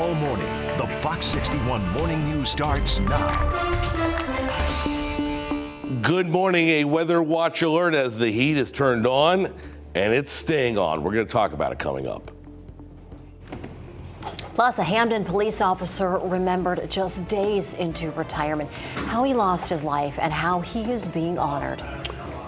all morning. The Fox 61 Morning News starts now. Good morning. A weather watch alert as the heat is turned on, and it's staying on. We're going to talk about it coming up. Plus, a Hamden police officer remembered just days into retirement how he lost his life and how he is being honored.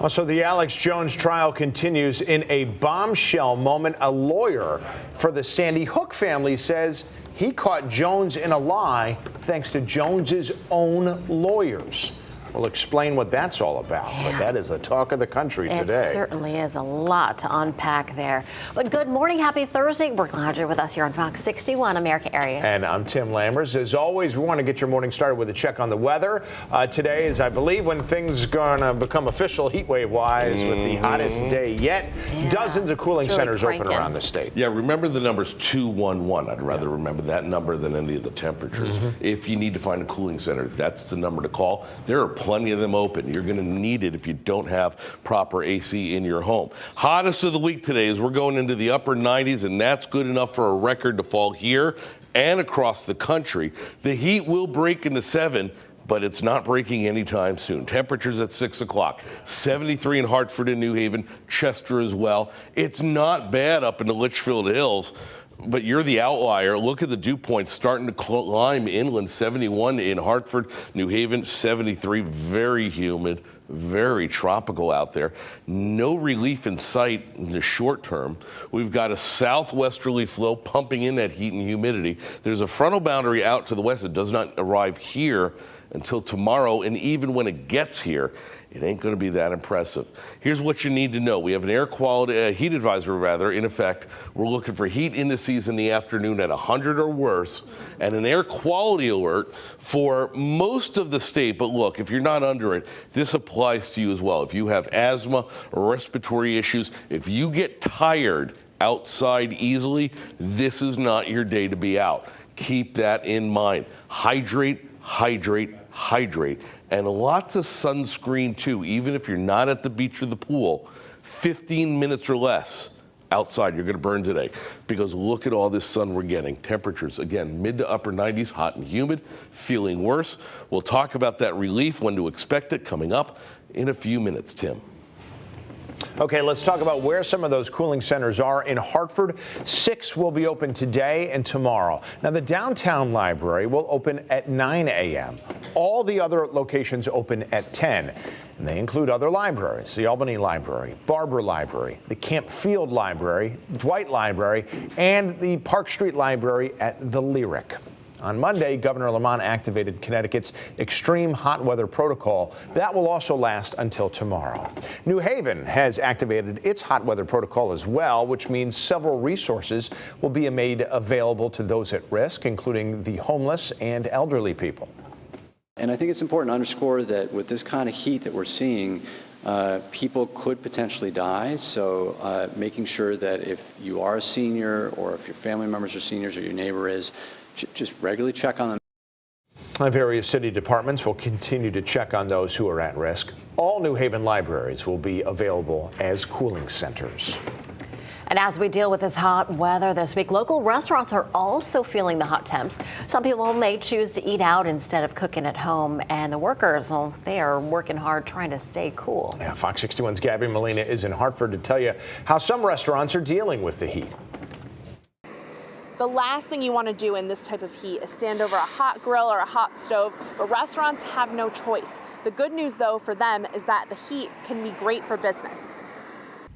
Also, the Alex Jones trial continues in a bombshell moment. A lawyer for the Sandy Hook family says he caught Jones in a lie thanks to Jones's own lawyers. We'll explain what that's all about, but that is the talk of the country today. It certainly is a lot to unpack there. But good morning, happy Thursday. We're glad you're with us here on Fox 61, America Areas. And I'm Tim Lammers. As always, we want to get your morning started with a check on the weather. Today is, I believe, when things are going to become official heat wave-wise with the hottest day yet. Yeah, dozens of cooling centers open around the state. Yeah, remember the number's 211. I'd rather remember that number than any of the temperatures. If you need to find a cooling center, that's the number to call. There are plenty of them open. You're going to need it if you don't have proper AC in your home. Hottest of the week today is we're going into the upper 90s, and that's good enough for a record to fall here and across the country. The heat will break into 7, but it's not breaking anytime soon. Temperatures at 6 o'clock. 73 in Hartford and New Haven, Chester as well. It's not bad up in the Litchfield Hills, but you're the outlier. Look at the dew points starting to climb inland. 71 in Hartford, New Haven, 73. Very humid, very tropical out there. No relief in sight in the short term. We've got a southwesterly flow pumping in that heat and humidity. There's a frontal boundary out to the west. It does not arrive here until tomorrow, and even when it gets here, it ain't going to be that impressive. Here's what you need to know. We have an air quality, heat advisory in effect. We're looking for heat indices in the afternoon at 100 or worse, and an air quality alert for most of the state. But look, if you're not under it, this applies to you as well. If you have asthma or respiratory issues, if you get tired outside easily, this is not your day to be out. Keep that in mind. Hydrate, hydrate, hydrate, and lots of sunscreen too, even if you're not at the beach or the pool. 15 minutes or less outside, you're going to burn today, because look at all this sun we're getting. Temperatures, again, mid to upper 90s, hot and humid, feeling worse. We'll talk about that relief, when to expect it, coming up in a few minutes. Tim. Okay, let's talk about where some of those cooling centers are. In Hartford, 6 will be open today and tomorrow. Now, the downtown library will open at 9 a.m. All the other locations open at 10. And they include other libraries: the Albany Library, Barber Library, the Camp Field Library, Dwight Library, and the Park Street Library at the Lyric. On Monday, Governor Lamont activated Connecticut's extreme hot weather protocol. That will also last until tomorrow. New Haven has activated its hot weather protocol as well, which means several resources will be made available to those at risk, including the homeless and elderly people. And I think it's important to underscore that with this kind of heat that we're seeing, people could potentially die. So making sure that if you are a senior, or if your family members are seniors, or your neighbor is, just regularly check on them. Various city departments will continue to check on those who are at risk. All New Haven libraries will be available as cooling centers. And as we deal with this hot weather this week, local restaurants are also feeling the hot temps. Some people may choose to eat out instead of cooking at home, and the workers, well, they are working hard trying to stay cool. Yeah, Fox 61's Gabby Molina is in Hartford to tell you how some restaurants are dealing with the heat. The last thing you want to do in this type of heat is stand over a hot grill or a hot stove, but restaurants have no choice. The good news, though, for them is that the heat can be great for business.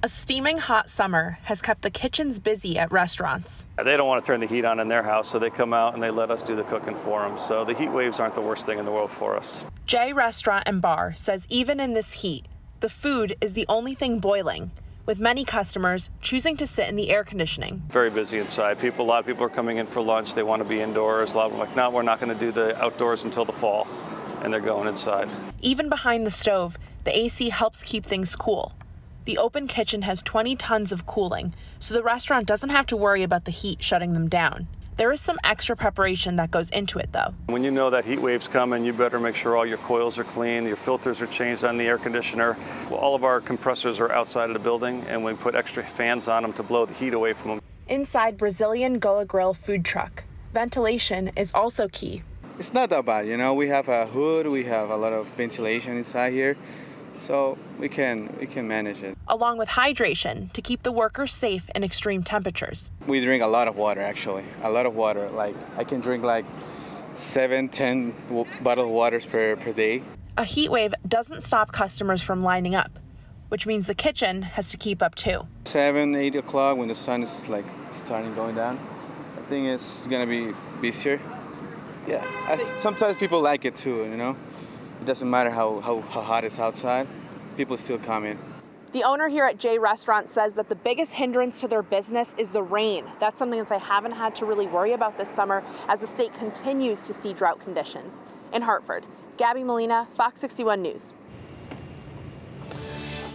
A steaming hot summer has kept the kitchens busy at restaurants. They don't want to turn the heat on in their house, so they come out and they let us do the cooking for them. So the heat waves aren't the worst thing in the world for us. Jay Restaurant and Bar says even in this heat, the food is the only thing boiling, with many customers choosing to sit in the air conditioning. Very busy inside. A lot of people are coming in for lunch. They want to be indoors. A lot of them are like, no, we're not going to do the outdoors until the fall, and they're going inside. Even behind the stove, the AC helps keep things cool. The open kitchen has 20 tons of cooling, so the restaurant doesn't have to worry about the heat shutting them down. There is some extra preparation that goes into it, though. When you know that heat wave's coming, you better make sure all your coils are clean, your filters are changed on the air conditioner. All of our compressors are outside of the building, and we put extra fans on them to blow the heat away from them. Inside Brazilian Gullah Grill food truck, Ventilation is also key. It's not that bad, we have a hood, we have a lot of ventilation inside here, so we can manage it. Along with hydration to keep the workers safe in extreme temperatures. We drink a lot of water, actually, a lot of water. Like I can drink like 7-10 bottled waters per day. A heat wave doesn't stop customers from lining up, which means the kitchen has to keep up too. 7-8 o'clock when the sun is like starting going down, I think it's gonna be busier. Yeah, sometimes people like it too, It doesn't matter how hot it's outside, people still come in. The owner here at J Restaurant says that the biggest hindrance to their business is the rain. That's something that they haven't had to really worry about this summer as the state continues to see drought conditions. In Hartford, Gabby Molina, Fox 61 News.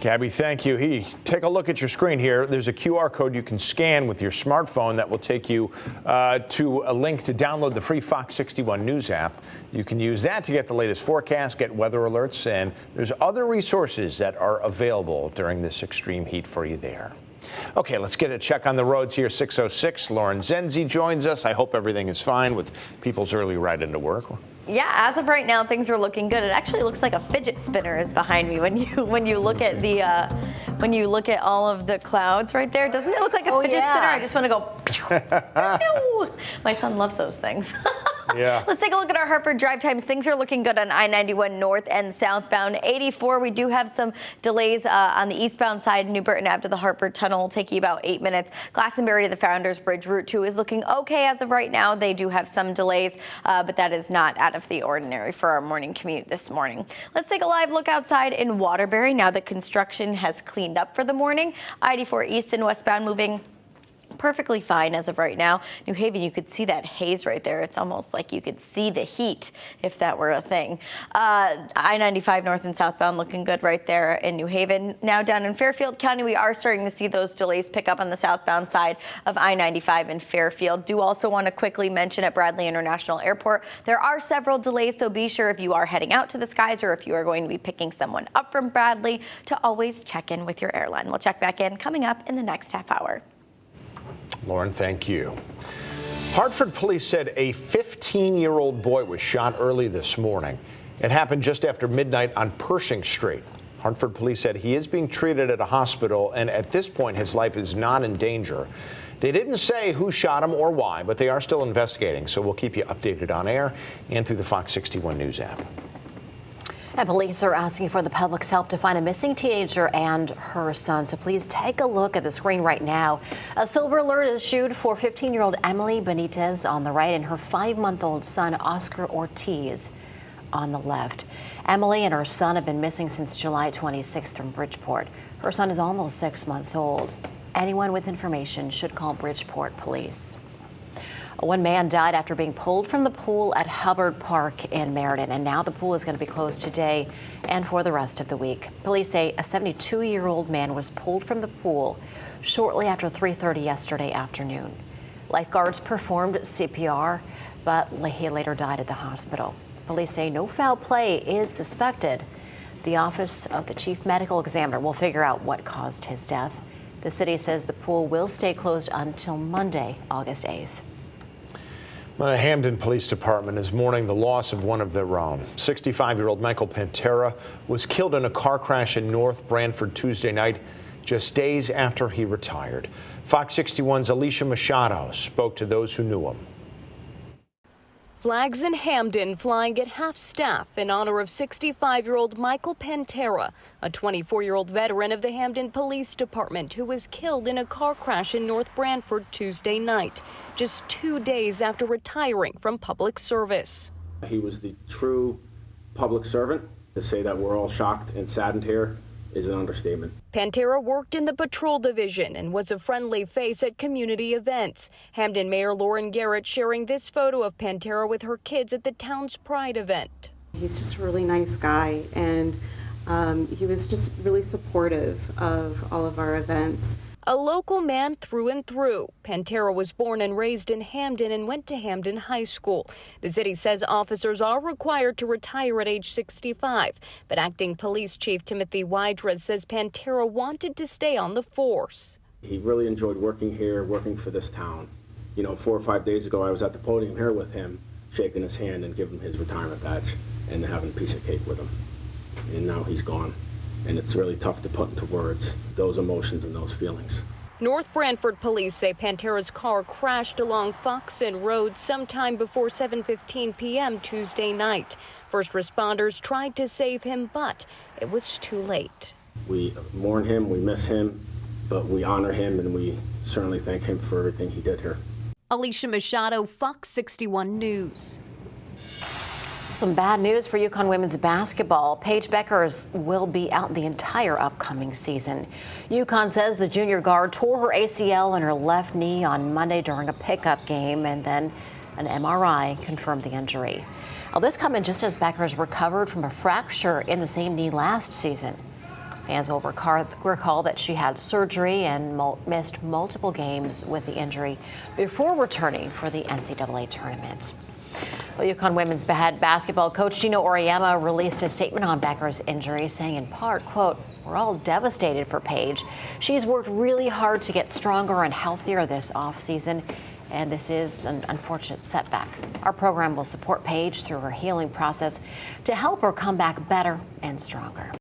Gabby, thank you. Take a look at your screen here. There's a QR code you can scan with your smartphone that will take you to a link to download the free Fox 61 News app. You can use that to get the latest forecast, get weather alerts, and there's other resources that are available during this extreme heat for you there. Okay, let's get a check on the roads here. 6:06. Lauren Zenzi joins us. I hope everything is fine with people's early ride into work. Yeah, as of right now, things are looking good. It actually looks like a fidget spinner is behind me when you look at the all of the clouds right there. Doesn't it look like a fidget spinner? I just want to go. Pew, pew. My son loves those things. Yeah. Let's take a look at our Hartford drive times. Things are looking good on I-91 north and southbound. 84, we do have some delays on the eastbound side. New Burton Ave to the Hartford Tunnel will take you about 8 minutes. Glastonbury to the Founders Bridge. Route 2 is looking okay as of right now. They do have some delays, but that is not out of the ordinary for our morning commute this morning. Let's take a live look outside in Waterbury now that construction has cleaned up for the morning. I-84 east and westbound moving perfectly fine as of right now. New Haven, you could see that haze right there. It's almost like you could see the heat if that were a thing. I-95 north and southbound looking good right there in New Haven. Now down in Fairfield County, we are starting to see those delays pick up on the southbound side of I-95 in Fairfield. Do also want to quickly mention at Bradley International Airport, there are several delays, so be sure if you are heading out to the skies or if you are going to be picking someone up from Bradley to always check in with your airline. We'll check back in coming up in the next half hour. Lauren, thank you. Hartford police said a 15-year-old boy was shot early this morning. It happened just after midnight on Pershing Street. Hartford police said he is being treated at a hospital, and at this point, his life is not in danger. They didn't say who shot him or why, but they are still investigating, so we'll keep you updated on air and through the Fox 61 News app. And police are asking for the public's help to find a missing teenager and her son. So please take a look at the screen right now. A silver alert is issued for 15-year-old Emily Benitez on the right and her 5-month-old son, Oscar Ortiz, on the left. Emily and her son have been missing since July 26th from Bridgeport. Her son is almost 6 months old. Anyone with information should call Bridgeport police. One man died after being pulled from the pool at Hubbard Park in Meriden, and now the pool is going to be closed today and for the rest of the week. Police say a 72-year-old man was pulled from the pool shortly after 3:30 yesterday afternoon. Lifeguards performed CPR, but he later died at the hospital. Police say no foul play is suspected. The Office of the Chief Medical Examiner will figure out what caused his death. The city says the pool will stay closed until Monday, August 8th. The Hamden Police Department is mourning the loss of one of their own. 65-year-old Michael Pantera was killed in a car crash in North Branford Tuesday night, just days after he retired. Fox 61's Alicia Machado spoke to those who knew him. Flags in Hamden flying at half staff in honor of 65-year-old Michael Pantera, a 24-year-old veteran of the Hamden Police Department who was killed in a car crash in North Branford Tuesday night, just 2 days after retiring from public service. He was the true public servant. To say that we're all shocked and saddened here is an understatement. Pantera worked in the patrol division and was a friendly face at community events. Hamden Mayor Lauren Garrett sharing this photo of Pantera with her kids at the town's Pride event. He's just a really nice guy, and he was just really supportive of all of our events. A local man through and through, Pantera was born and raised in Hamden and went to Hamden High School. The city says officers are required to retire at age 65, but Acting Police Chief Timothy Wydra says Pantera wanted to stay on the force. He really enjoyed working here, working for this town, You know, 4 or 5 days ago, I was at the podium here with him, shaking his hand and giving him his retirement badge and having a piece of cake with him. And now he's gone. And it's really tough to put into words those emotions and those feelings. North Branford police say Pantera's car crashed along Foxen Road sometime before 7:15 p.m. Tuesday night. First responders tried to save him, but it was too late. We mourn him, we miss him, but we honor him, and we certainly thank him for everything he did here. Alicia Machado, Fox 61 News. Some bad news for UConn women's basketball. Paige Beckers will be out the entire upcoming season. UConn says the junior guard tore her ACL in her left knee on Monday during a pickup game, and then an MRI confirmed the injury. Well, this coming just as Beckers recovered from a fracture in the same knee last season. Fans will recall that she had surgery and missed multiple games with the injury before returning for the NCAA tournament. Well, UConn women's head basketball coach Gino Auriemma released a statement on Becker's injury, saying in part, quote, "We're all devastated for Paige. She's worked really hard to get stronger and healthier this offseason, and this is an unfortunate setback. Our program will support Paige through her healing process to help her come back better and stronger."